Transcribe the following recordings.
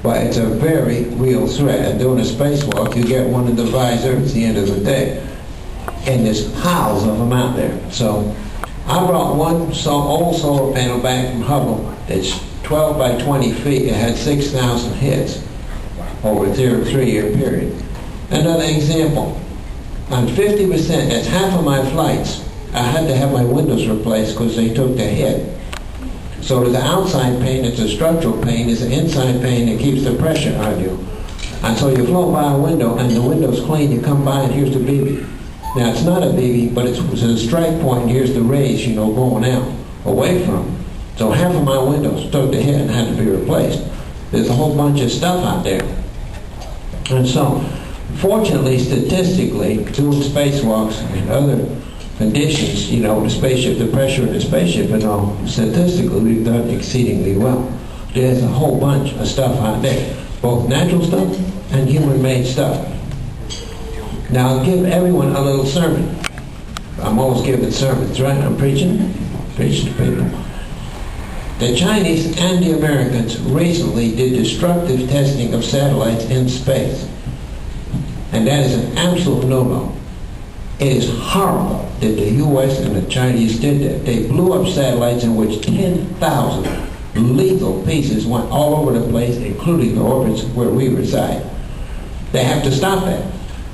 But it's a very real threat. And doing a spacewalk, you get one in the visor, it's the end of the day. And there's piles of them out there. So I brought one old solar panel back from Hubble. It's 12 by 20 feet. It had 6,000 hits over a 3-year period. Another example, on 50%, that's half of my flights, I had to have my windows replaced because they took the hit. So there's an outside pane, it's a structural pane, there's an inside pane that keeps the pressure on you. And so you float by a window and the window's clean, you come by and here's the BB. Now it's not a BB, but it's a strike point, and here's the rays, going out, away from. So half of my windows took the hit and had to be replaced. There's a whole bunch of stuff out there. And so, fortunately, statistically, doing spacewalks and other conditions, the spaceship, the pressure in the spaceship and all, statistically, we've done exceedingly well. There's a whole bunch of stuff out there, both natural stuff and human-made stuff. Now, I'll give everyone a little sermon. I'm always giving sermons, right? I'm preaching to people. The Chinese and the Americans recently did destructive testing of satellites in space. And that is an absolute no-no. It is horrible that the U.S. and the Chinese did that. They blew up satellites in which 10,000 lethal pieces went all over the place, including the orbits where we reside. They have to stop that.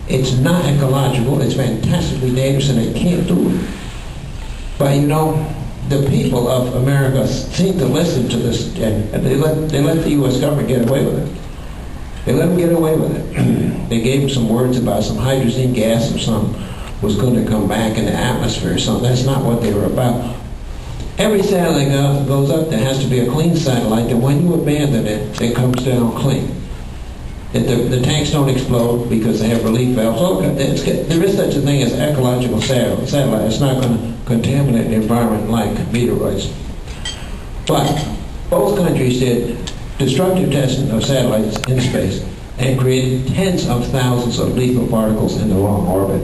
It's not ecological, it's fantastically dangerous, and they can't do it. But the people of America seem to listen to this, and they let the U.S. government get away with it. They let them get away with it. They gave them some words about some hydrogen gas or something was going to come back in the atmosphere or something. That's not what they were about. Every satellite goes up, there has to be a clean satellite, that when you abandon it, it comes down clean. The tanks don't explode because they have relief valves. There is such a thing as ecological satellite. It's not going to contaminate the environment like meteoroids. But both countries did destructive testing of satellites in space and created tens of thousands of lethal particles in the wrong orbit.